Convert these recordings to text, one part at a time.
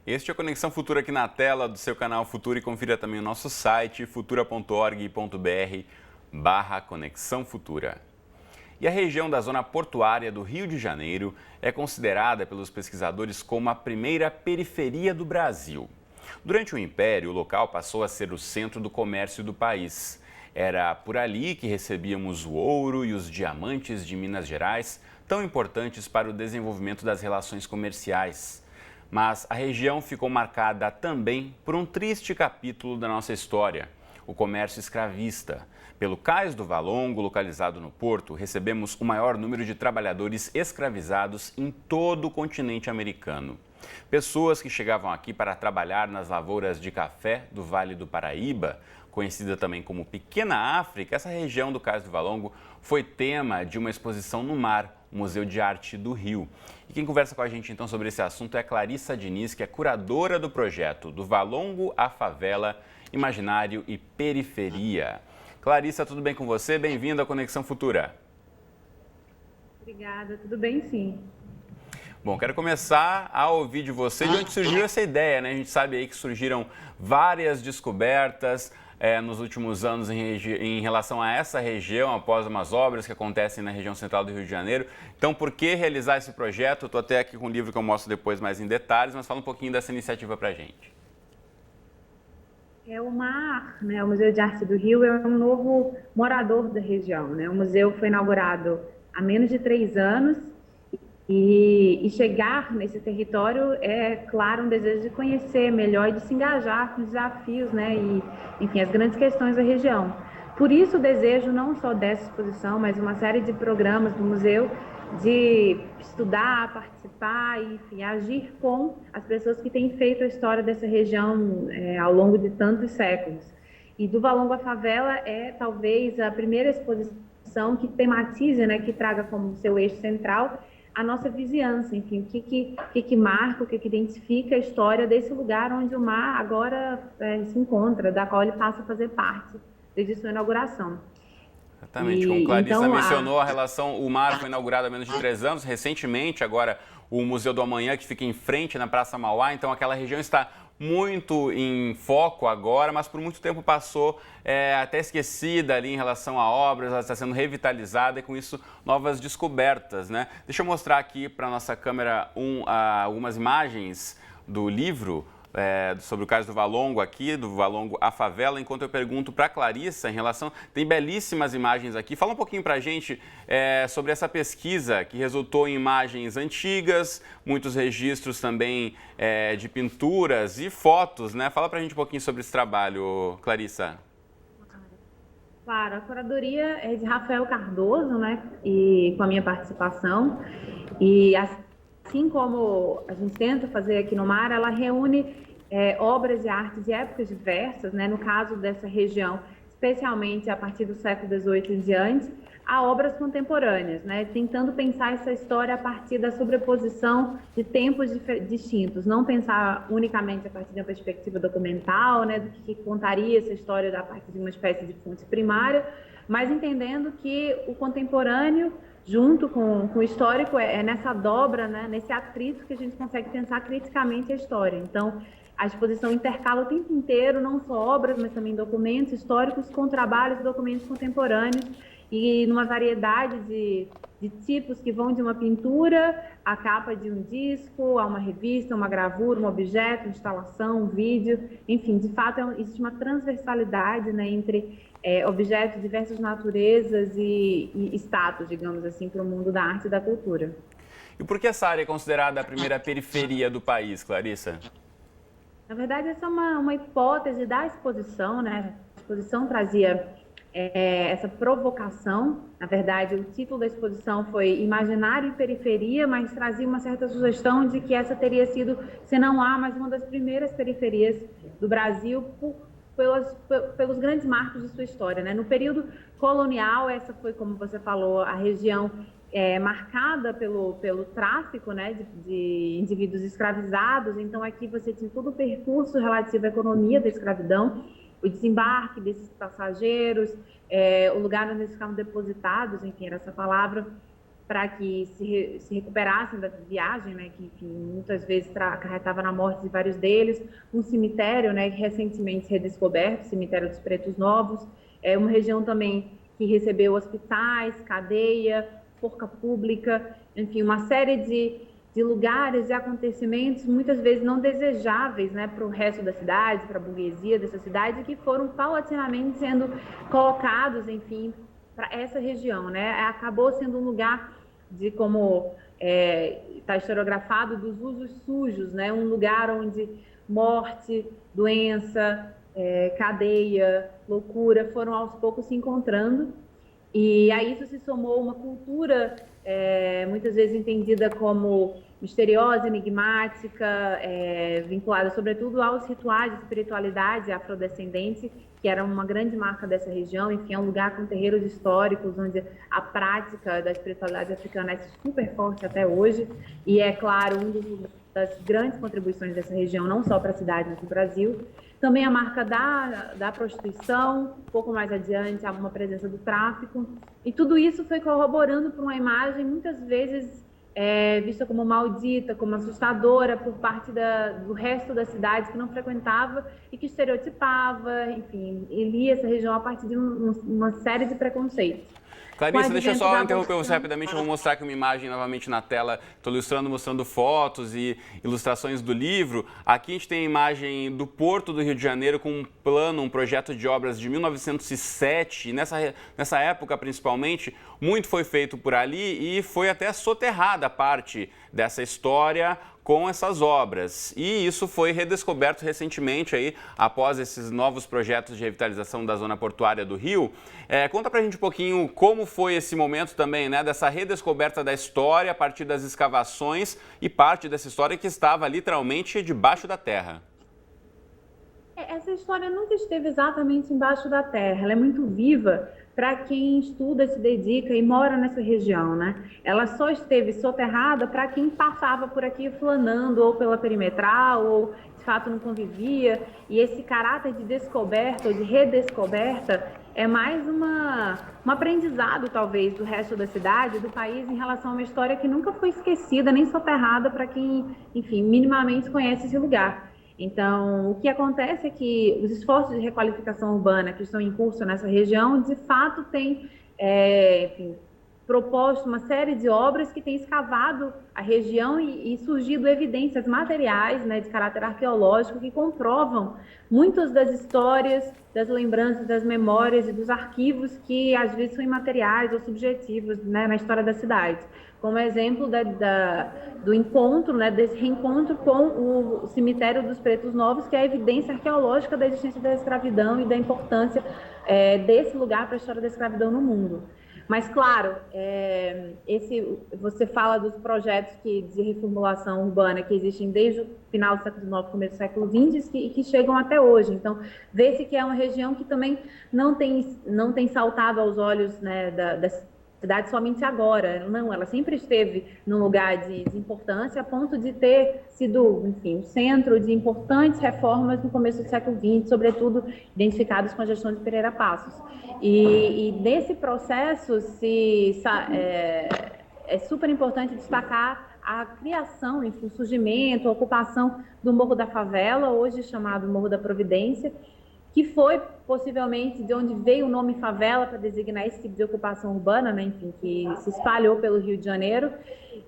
Este é a Conexão Futura aqui na tela do seu canal Futura e confira também o nosso site futura.org.br/Conexão Futura. E a região da zona portuária do Rio de Janeiro é considerada pelos pesquisadores como a primeira periferia do Brasil. Durante o Império, o local passou a ser o centro do comércio do país. Era por ali que recebíamos o ouro e os diamantes de Minas Gerais, tão importantes para o desenvolvimento das relações comerciais. Mas a região ficou marcada também por um triste capítulo da nossa história, o comércio escravista. Pelo Cais do Valongo, localizado no porto, recebemos o maior número de trabalhadores escravizados em todo o continente americano. Pessoas que chegavam aqui para trabalhar nas lavouras de café do Vale do Paraíba, conhecida também como Pequena África. Essa região do Cais do Valongo foi tema de uma exposição no mar, Museu de Arte do Rio. E quem conversa com a gente então sobre esse assunto é a Clarissa Diniz, que é curadora do projeto Do Valongo à Favela, Imaginário e Periferia. Clarissa, tudo bem com você? Bem-vinda à Conexão Futura. Obrigada, tudo bem sim. Bom, quero começar a ouvir de você de onde surgiu essa ideia, né? A gente sabe aí que surgiram várias descobertas nos últimos anos em relação a essa região, após umas obras que acontecem na região central do Rio de Janeiro. Então, por que realizar esse projeto? Eu estou até aqui com um livro que eu mostro depois mais em detalhes, mas fala um pouquinho dessa iniciativa para a gente. O MAR, né, o Museu de Arte do Rio, é um novo morador da região, né? O museu foi inaugurado há menos de 3 anos e chegar nesse território é, claro, um desejo de conhecer melhor e de se engajar com os desafios, né, e, enfim, as grandes questões da região. Por isso o desejo não só dessa exposição, mas uma série de programas do museu de estudar, participar e, enfim, agir com as pessoas que têm feito a história dessa região ao longo de tantos séculos. E do Valongo à Favela é talvez a primeira exposição que tematize, né, que traga como seu eixo central a nossa vizinhança, enfim, o que marca, o que identifica a história desse lugar onde o mar agora se encontra, da qual ele passa a fazer parte desde sua inauguração. Exatamente, como Clarissa mencionou, a relação, o MAR foi inaugurado há menos de 3 anos, recentemente, agora o Museu do Amanhã, que fica em frente na Praça Mauá, então aquela região está muito em foco agora, mas por muito tempo passou até esquecida ali em relação a obras, ela está sendo revitalizada e com isso novas descobertas, né? Deixa eu mostrar aqui para a nossa câmera algumas imagens do livro sobre o Cais do Valongo aqui, do Valongo à Favela, enquanto eu pergunto para a Clarissa em relação... Tem belíssimas imagens aqui. Fala um pouquinho para a gente sobre essa pesquisa que resultou em imagens antigas, muitos registros também de pinturas e fotos, né? Fala para a gente um pouquinho sobre esse trabalho, Clarissa. Claro, a curadoria é de Rafael Cardoso, né? E com a minha participação. E assim como a gente tenta fazer aqui no MAR, ela reúne obras e artes de épocas diversas, né? No caso dessa região, especialmente a partir do século XVIII em diante, a obras contemporâneas, né? Tentando pensar essa história a partir da sobreposição de tempos distintos, não pensar unicamente a partir de uma perspectiva documental, né? Do que contaria essa história a partir de uma espécie de fonte primária, mas entendendo que o contemporâneo junto com o histórico é nessa dobra, né, nesse atrito que a gente consegue pensar criticamente a história. Então, a exposição intercala o tempo inteiro, não só obras, mas também documentos históricos com trabalhos e documentos contemporâneos e numa variedade de tipos que vão de uma pintura à capa de um disco, a uma revista, uma gravura, um objeto, instalação, um vídeo, enfim, de fato existe uma transversalidade, né, entre objetos de diversas naturezas e status, digamos assim, para o mundo da arte e da cultura. E por que essa área é considerada a primeira periferia do país, Clarissa? Na verdade, essa é uma hipótese da exposição, né? A exposição trazia essa provocação. Na verdade, o título da exposição foi Imaginário e Periferia, mas trazia uma certa sugestão de que essa teria sido, se não há, mas uma das primeiras periferias do Brasil pelos grandes marcos de sua história, né? No período colonial, essa foi, como você falou, a região marcada pelo tráfico, né, de indivíduos escravizados. Então aqui você tinha todo o percurso relativo à economia da escravidão, o desembarque desses passageiros, o lugar onde eles ficavam depositados, enfim, era essa palavra. para que se recuperassem da viagem, né, que enfim, muitas vezes acarretava na morte de vários deles, um cemitério, né, recentemente redescoberto, cemitério dos Pretos Novos, uma região também que recebeu hospitais, cadeia, forca pública, enfim, uma série de lugares e acontecimentos muitas vezes não desejáveis, né, para o resto da cidade, para a burguesia dessa cidade, que foram paulatinamente sendo colocados, enfim, para essa região, né? Acabou sendo um lugar de, como está historiografado, dos usos sujos, né? Um lugar onde morte, doença, cadeia, loucura foram aos poucos se encontrando. E a isso se somou uma cultura muitas vezes entendida como misteriosa, enigmática, vinculada sobretudo aos rituais de espiritualidade afrodescendente, que era uma grande marca dessa região. Enfim, é um lugar com terreiros históricos, onde a prática da espiritualidade africana é super forte até hoje, e é claro, das grandes contribuições dessa região, não só para a cidade, mas para o Brasil. Também a marca da prostituição, um pouco mais adiante, há uma presença do tráfico, e tudo isso foi corroborando para uma imagem muitas vezes vista como maldita, como assustadora por parte do resto da cidade que não frequentava e que estereotipava, enfim, e lia essa região a partir de uma série de preconceitos. Clarice, deixa eu só interromper você rapidamente, eu vou mostrar aqui uma imagem novamente na tela, estou ilustrando, mostrando fotos e ilustrações do livro. Aqui a gente tem a imagem do Porto do Rio de Janeiro com um plano, um projeto de obras de 1907, e nessa época principalmente, muito foi feito por ali e foi até soterrada parte dessa história com essas obras. E isso foi redescoberto recentemente aí, após esses novos projetos de revitalização da zona portuária do Rio. Conta pra gente um pouquinho como foi esse momento também, né, dessa redescoberta da história a partir das escavações e parte dessa história que estava literalmente debaixo da terra. Essa história nunca esteve exatamente embaixo da terra, ela é muito viva para quem estuda, se dedica e mora nessa região, né? Ela só esteve soterrada para quem passava por aqui flanando ou pela perimetral ou de fato não convivia, e esse caráter de descoberta ou de redescoberta é mais um aprendizado talvez do resto da cidade, do país, em relação a uma história que nunca foi esquecida nem soterrada para quem, enfim, minimamente conhece esse lugar. Então, o que acontece é que os esforços de requalificação urbana que estão em curso nessa região, de fato, têm proposto uma série de obras que têm escavado a região e surgido evidências materiais, né, de caráter arqueológico, que comprovam muitas das histórias, das lembranças, das memórias e dos arquivos que, às vezes, são imateriais ou subjetivos, né, na história da cidade. Como exemplo do encontro, né, desse reencontro com o cemitério dos Pretos Novos, que é a evidência arqueológica da existência da escravidão e da importância desse lugar para a história da escravidão no mundo. Mas, claro, você fala dos projetos de reformulação urbana que existem desde o final do século XIX, começo do século XX, e que chegam até hoje. Então, vê-se que é uma região que também não tem saltado aos olhos, né, da cidade somente agora. Não, ela sempre esteve num lugar de importância, a ponto de ter sido, enfim, um centro de importantes reformas no começo do século XX, sobretudo identificadas com a gestão de Pereira Passos. E nesse processo é super importante destacar a criação, enfim, o surgimento, a ocupação do Morro da Favela, hoje chamado Morro da Providência, que foi possivelmente de onde veio o nome favela para designar esse tipo de ocupação urbana, né, enfim, que se espalhou pelo Rio de Janeiro,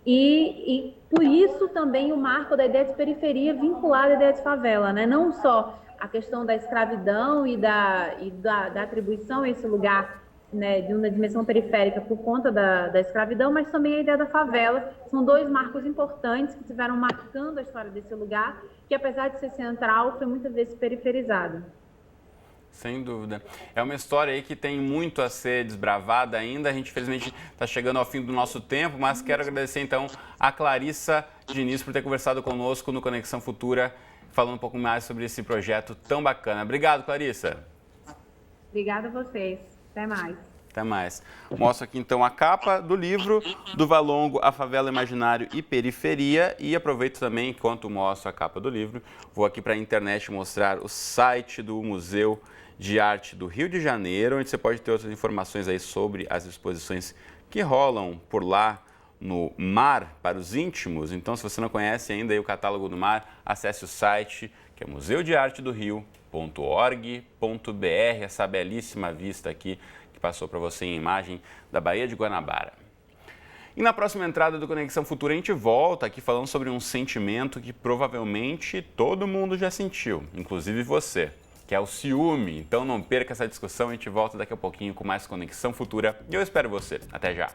e por isso também o marco da ideia de periferia vinculada à ideia de favela, né, não só a questão da escravidão e da atribuição a esse lugar, né, de uma dimensão periférica por conta da escravidão, mas também a ideia da favela. São dois marcos importantes que estiveram marcando a história desse lugar, que apesar de ser central, foi muitas vezes periferizado. Sem dúvida. É uma história aí que tem muito a ser desbravada ainda. A gente, infelizmente, está chegando ao fim do nosso tempo, mas quero agradecer, então, a Clarissa Diniz por ter conversado conosco no Conexão Futura, falando um pouco mais sobre esse projeto tão bacana. Obrigado, Clarissa. Obrigada a vocês. Até mais. Até mais. Mostro aqui, então, a capa do livro do Valongo, A Favela, Imaginário e Periferia. E aproveito também, enquanto mostro a capa do livro, vou aqui para a internet mostrar o site do Museu de Arte do Rio de Janeiro, onde você pode ter outras informações aí sobre as exposições que rolam por lá no Mar para os íntimos. Então, se você não conhece ainda aí o catálogo do Mar, acesse o site, que é museudeartedorio.org.br, essa belíssima vista aqui que passou para você em imagem da Baía de Guanabara. E na próxima entrada do Conexão Futura a gente volta aqui falando sobre um sentimento que provavelmente todo mundo já sentiu, inclusive você, que é o ciúme. Então não perca essa discussão, a gente volta daqui a pouquinho com mais Conexão Futura e eu espero você. Até já!